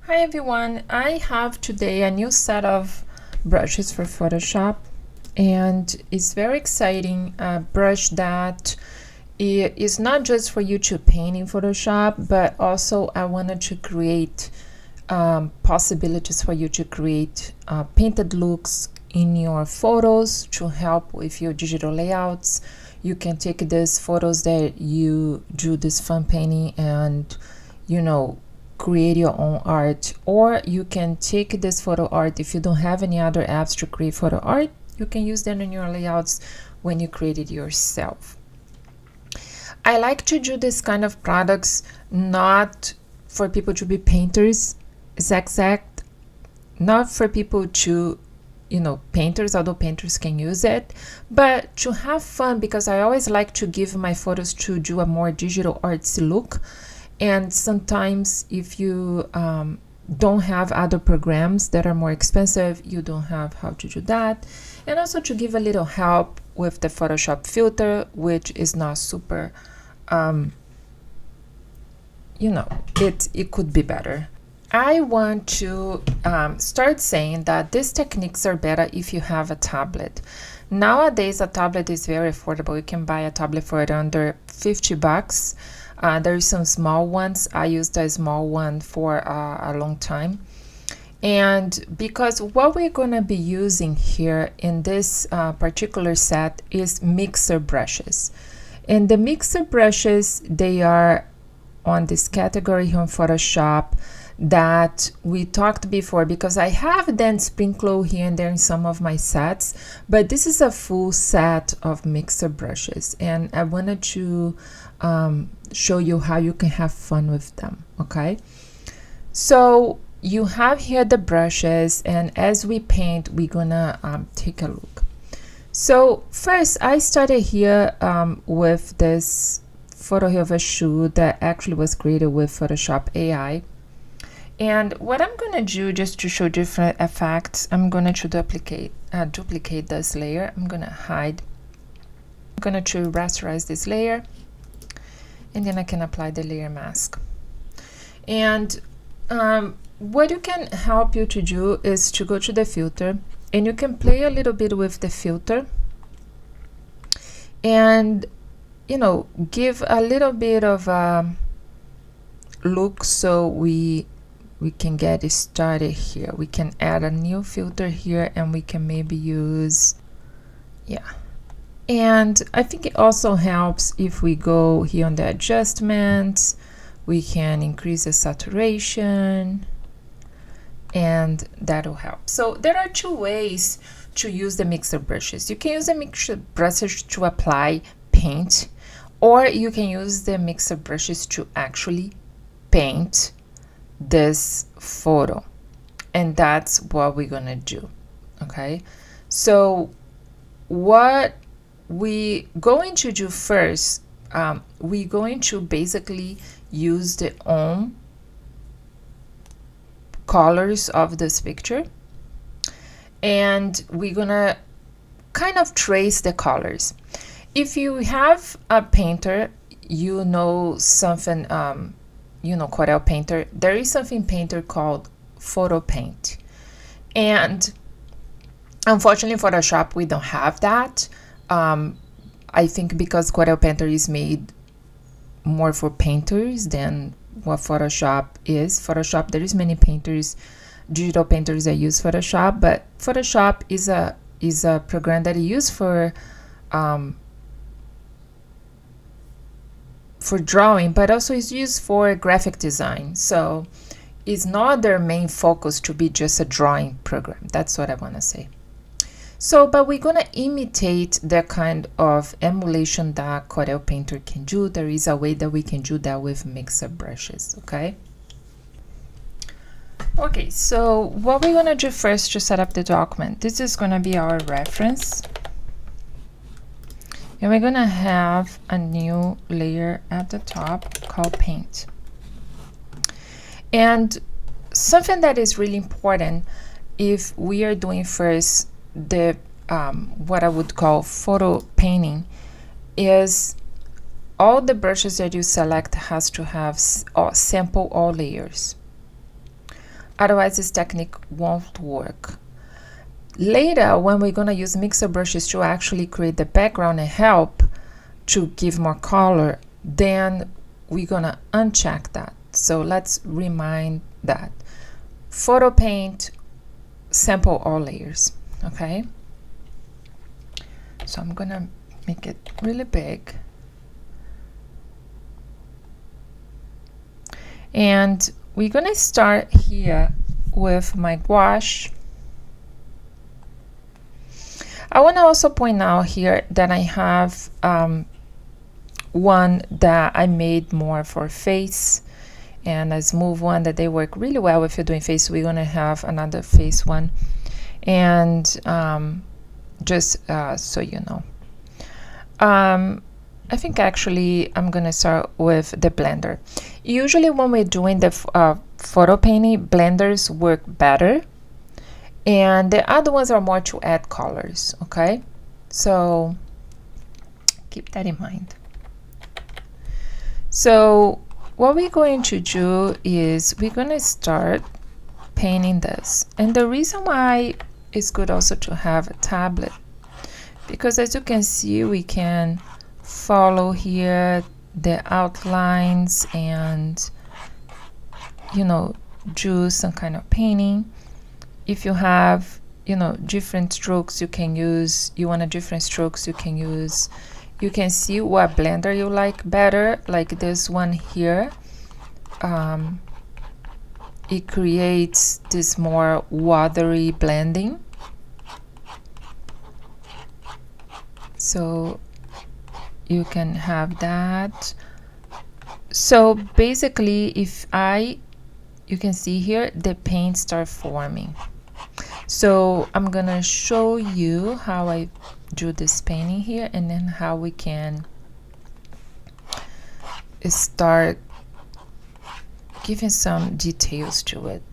Hi everyone, I have today a new set of brushes for Photoshop, and it's very exciting. A brush that is not just for you to paint in Photoshop, but also I wanted to create possibilities for you to create painted looks in your photos to help with your digital layouts. You can take these photos that you do this fun painting and create your own art, or you can take this photo art. If you don't have any other apps to create photo art, you can use them in your layouts when you create it yourself. I like to do this kind of products not for people to be painters, exact, not for people to painters, although painters can use it, but to have fun, because I always like to give my photos to do a more digital artsy look. And sometimes if you don't have other programs that are more expensive, you don't have how to do that. And also to give a little help with the Photoshop filter, which is not super, it could be better. I want to start saying that these techniques are better if you have a tablet. Nowadays, a tablet is very affordable. You can buy a tablet for under $50. There are some small ones. I used a small one for a long time. And because what we're going to be using here in this particular set is mixer brushes. And the mixer brushes, they are on this category here in Photoshop that we talked before, because I have then sprinkle here and there in some of my sets, but this is a full set of mixer brushes, and I wanted to show you how you can have fun with them. Okay, so you have here the brushes, and as we paint, we're gonna take a look. So first, I started here with this photo here of a shoe that actually was created with Photoshop AI. And what I'm going to do, just to show different effects, I'm going to duplicate this layer. I'm going to hide. I'm going to rasterize this layer, and then I can apply the layer mask. And what you can help you to do is to go to the filter, and you can play a little bit with the filter, and give a little bit of a look. So we can get started here. We can add a new filter here, and we can maybe use, and I think it also helps if we go here on the adjustments, we can increase the saturation, and that'll help. So there are two ways to use the mixer brushes. You can use the mixer brushes to apply paint, or you can use the mixer brushes to actually paint this photo, and that's what we're gonna do. Okay, so what we going to do first, we're going to basically use the own colors of this picture, and we're gonna kind of trace the colors. If you have a painter, something, Corel Painter, there is something Painter called Photo Paint, and unfortunately Photoshop, we don't have that. I think because Corel Painter is made more for painters than what Photoshop is. Photoshop, there is many painters, digital painters that use Photoshop, but Photoshop is a program that is used for drawing, but also is used for graphic design. So it's not their main focus to be just a drawing program. That's what I want to say. So, but we're going to imitate the kind of emulation that Corel Painter can do. There is a way that we can do that with mixer brushes, okay? Okay, so what we're going to do first to set up the document, this is going to be our reference. And we're going to have a new layer at the top called Paint. And something that is really important, if we are doing first the what I would call photo painting, is all the brushes that you select has to have sample all layers. Otherwise, this technique won't work. Later, when we're going to use mixer brushes to actually create the background and help to give more color, then we're going to uncheck that. So let's remind that. Photo paint, sample all layers, okay? So I'm going to make it really big. And we're going to start here with my gouache. I want to also point out here that I have one that I made more for face, and a smooth one that they work really well if you're doing face. We're going to have another face one. And just so you know. I think actually I'm going to start with the blender. Usually when we're doing the photo painting, blenders work better. And the other ones are more to add colors, okay? So keep that in mind. So what we're going to do is we're going to start painting this. And the reason why it's good also to have a tablet, because as you can see, we can follow here the outlines and, you know, do some kind of painting. If you have, you know, different strokes you can use, you want a different strokes you can use. You can see what blender you like better, like this one here. It creates this more watery blending. So you can have that. So basically, you can see here the paint start forming. So I'm gonna show you how I do this painting here, and then how we can start giving some details to it.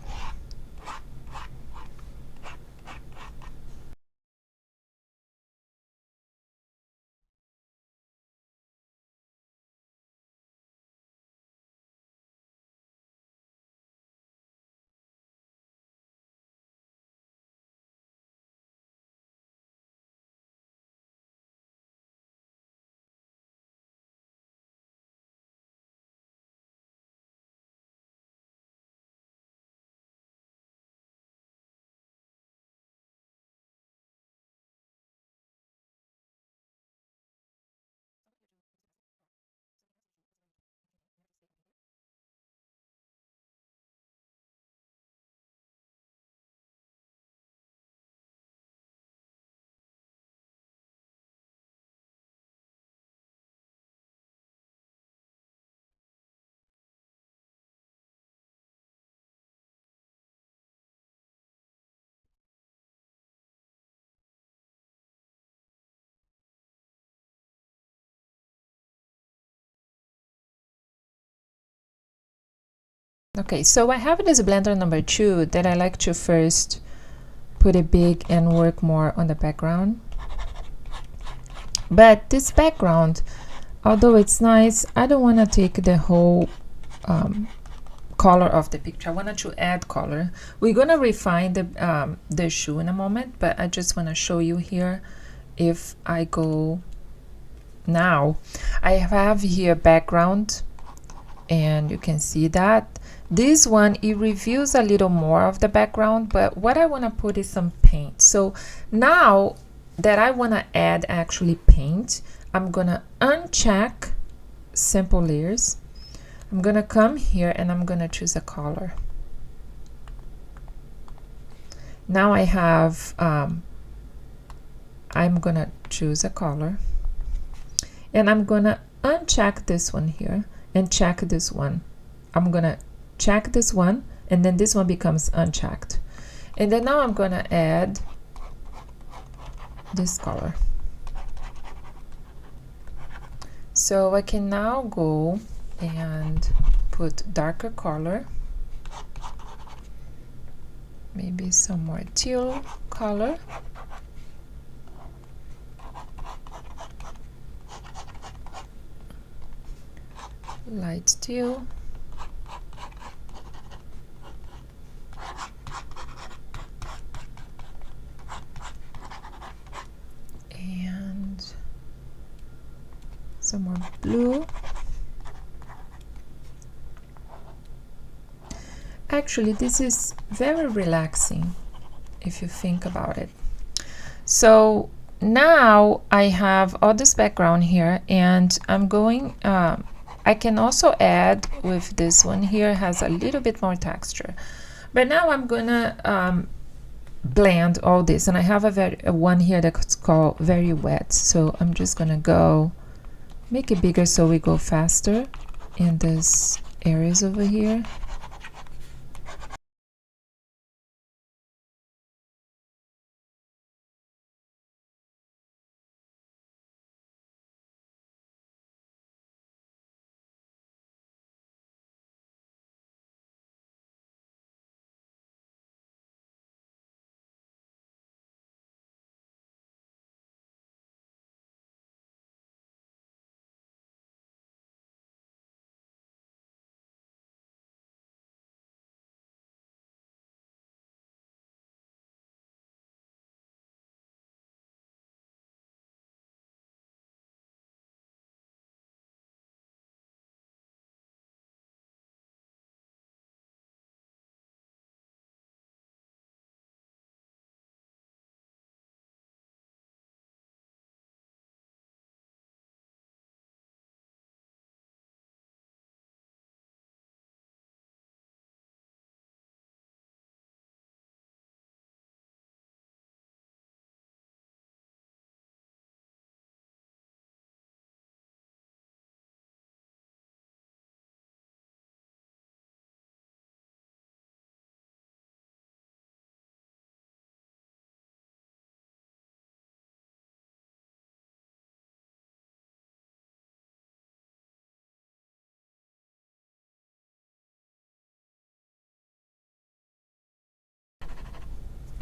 Okay, so I have this blender number 2 that I like to first put it big and work more on the background. But this background, although it's nice, I don't want to take the whole color of the picture. I wanted to add color. We're gonna refine the shoe in a moment, but I just want to show you here. If I go now, I have here background, and you can see that this one, it reveals a little more of the background, but what I want to put is some paint. So now that I want to add actually paint, I'm gonna uncheck simple layers. I'm gonna come here and I'm gonna choose a color. Now I have I'm gonna choose a color, and I'm gonna uncheck this one here and check this one. I'm gonna check this one, and then this one becomes unchecked. And then now I'm gonna add this color. So I can now go and put darker color, maybe some more teal color. Light teal. some more blue. Actually, this is very relaxing if you think about it. So now I have all this background here, and I'm going, I can also add with this one here, has a little bit more texture. But now I'm gonna blend all this, and I have a one here that's called very wet. So I'm just gonna go make it bigger so we go faster in these areas over here.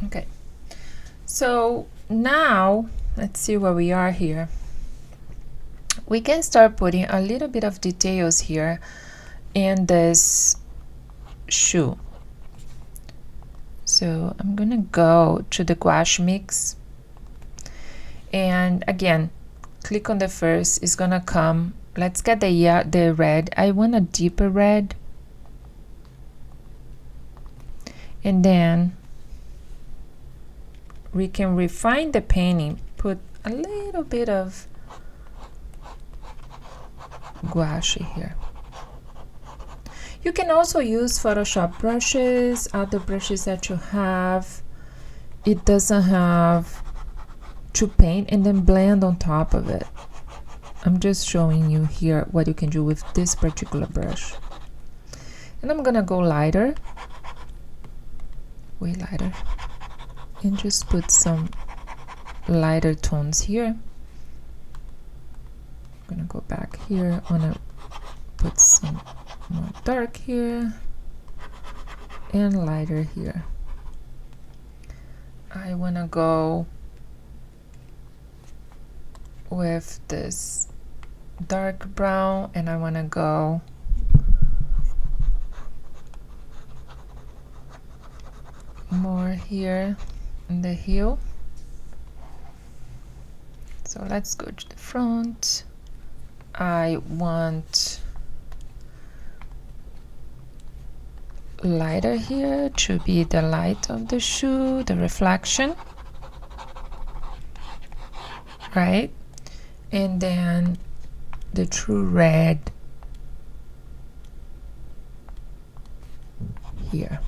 Okay, so now let's see where we are here. We can start putting a little bit of details here in this shoe. So I'm gonna go to the gouache mix, and again click on the first. It's gonna come, let's get the red. I want a deeper red, and then we can refine the painting, put a little bit of gouache here. You can also use Photoshop brushes, other brushes that you have. It doesn't have to paint and then blend on top of it. I'm just showing you here what you can do with this particular brush. And I'm gonna go lighter, way lighter, and just put some lighter tones here. I'm gonna go back here, I wanna put some more dark here and lighter here. I wanna go with this dark brown, and I wanna go more here in the heel. So let's go to the front. I want lighter here to be the light of the shoe, the reflection, right? And then the true red here.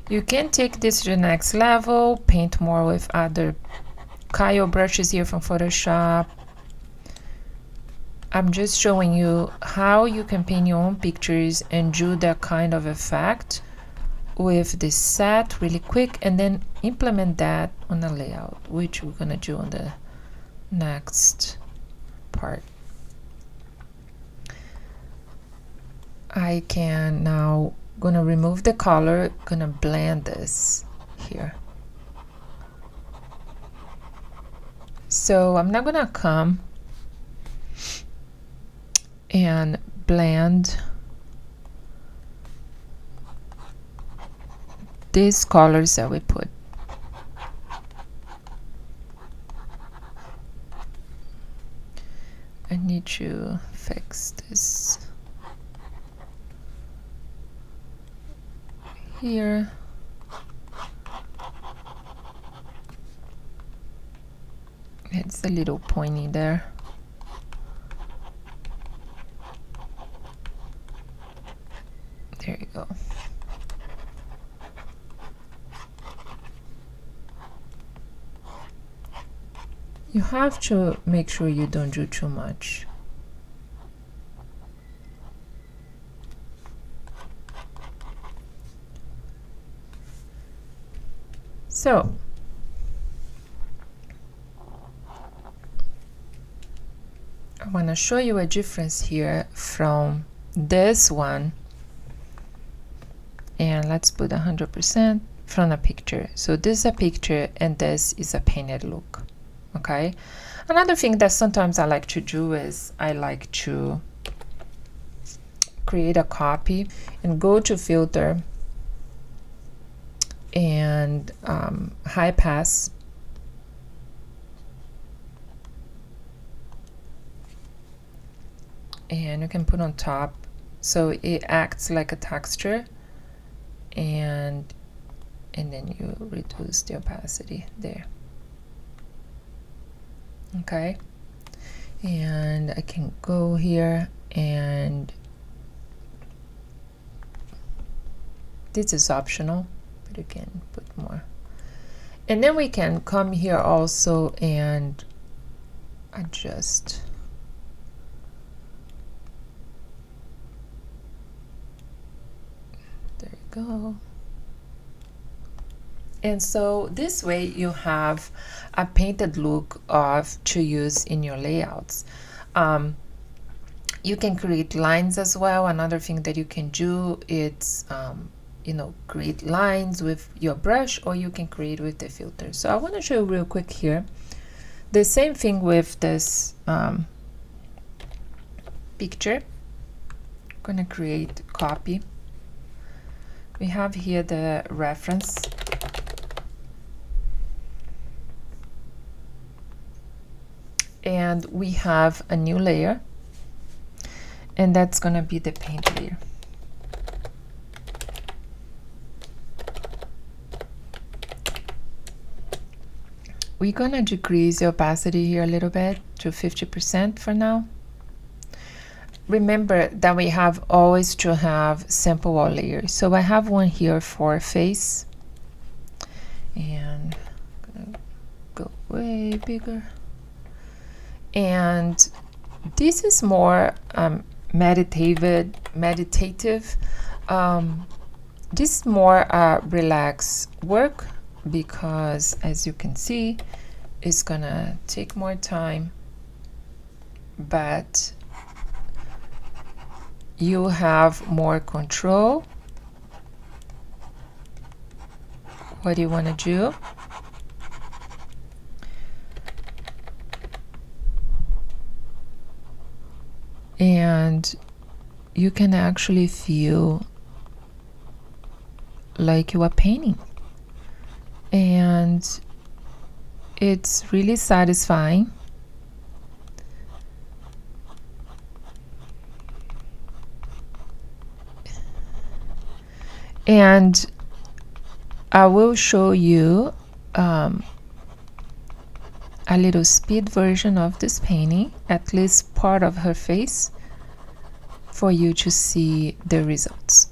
You can take this to the next level, paint more with other Kyle brushes here from Photoshop. I'm just showing you how you can paint your own pictures and do that kind of effect with this set really quick, and then implement that on a layout, which we're gonna do on the next part. I can now gonna remove the color, gonna blend this here. So I'm not gonna come and blend these colors that we put. I need to fix this here. It's a little pointy there. There you go. You have to make sure you don't do too much. So I want to show you a difference here from this one, and let's put 100% from a picture. So this is a picture and this is a painted look. Okay, another thing that sometimes I like to do is I like to create a copy and go to filter and high pass, and you can put on top so it acts like a texture, and then you reduce the opacity there. Okay, and I can go here, and this is optional, but you can put more. And then we can come here also and adjust. There you go. And so this way you have a painted look to use in your layouts. You can create lines as well. Another thing that you can do is create lines with your brush, or you can create with the filter. So I want to show you real quick here. The same thing with this picture. I'm gonna create copy. We have here the reference. And we have a new layer, and that's gonna be the paint layer. We're gonna decrease the opacity here a little bit to 50% for now. Remember that we have always to have sample wall layers. So I have one here for face, and I'm gonna go way bigger. And this is more meditative. This is more relaxed work, because as you can see, it's gonna take more time, but you have more control. What do you want to do? And you can actually feel like you are painting, and it's really satisfying. And I will show you a little speed version of this painting, at least part of her face, for you to see the results.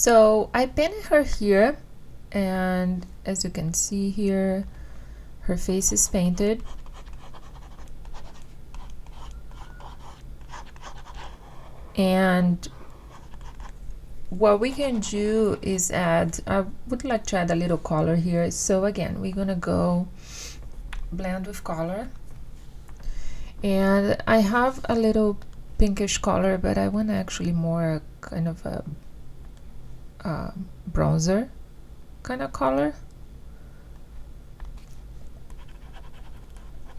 So I painted her here, and as you can see here, her face is painted. And what we can do is add, I would like to add a little color here. So again, we're gonna go blend with color. And I have a little pinkish color, but I want actually more kind of a bronzer kind of color.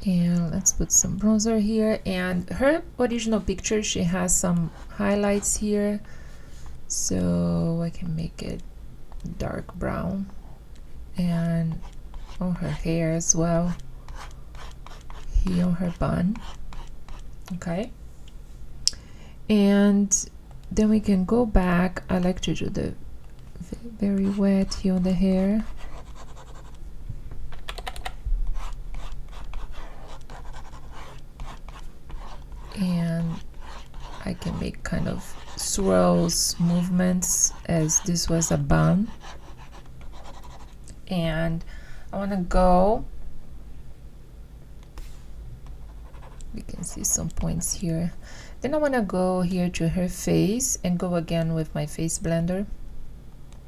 And let's put some bronzer here. And her original picture, she has some highlights here, so I can make it dark brown, and on her hair as well, here on her bun. Okay, and then we can go back. I like to do the very wet here on the hair. And I can make kind of swirls movements as this was a bun. And I want to go, we can see some points here. Then I want to go here to her face and go again with my face blender,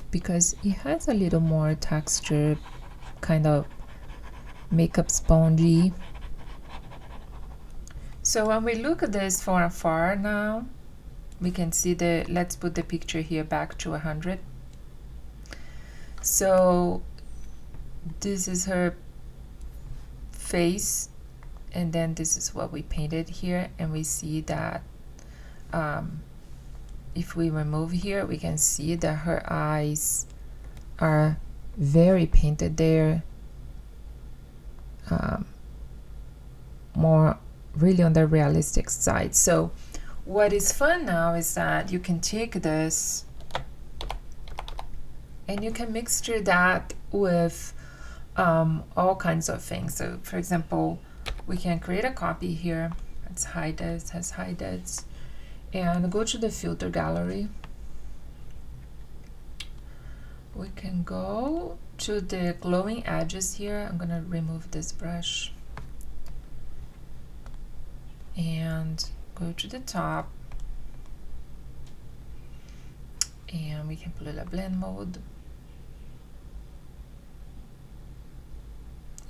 because it has a little more texture, kind of makeup spongy. So when we look at this from afar now, we can see the, let's put the picture here back to 100. So this is her face, and then this is what we painted here, and we see that if we remove here, we can see that her eyes are very painted there, more really on the realistic side. So what is fun now is that you can take this and you can mixture that with all kinds of things. So for example, we can create a copy here. Let's hide this, has hide this, and go to the filter gallery. We can go to the glowing edges here. I'm gonna remove this brush and go to the top, and we can put it a blend mode.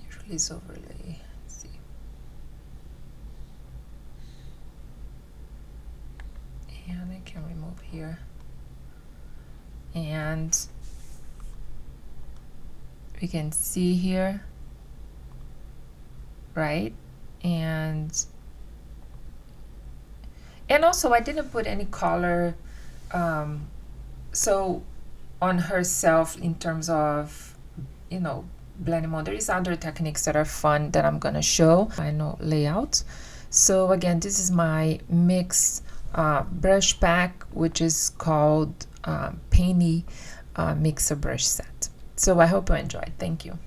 Usually it's overlay. Let's see. And I can remove here, and we can see here, right? And also I didn't put any color so on herself in terms of, you know, blending mode. There is other techniques that are fun that I'm gonna show. Final layout. So again, this is my mix brush pack, which is called Painty Mixer Brush Set. So I hope you enjoyed. Thank you.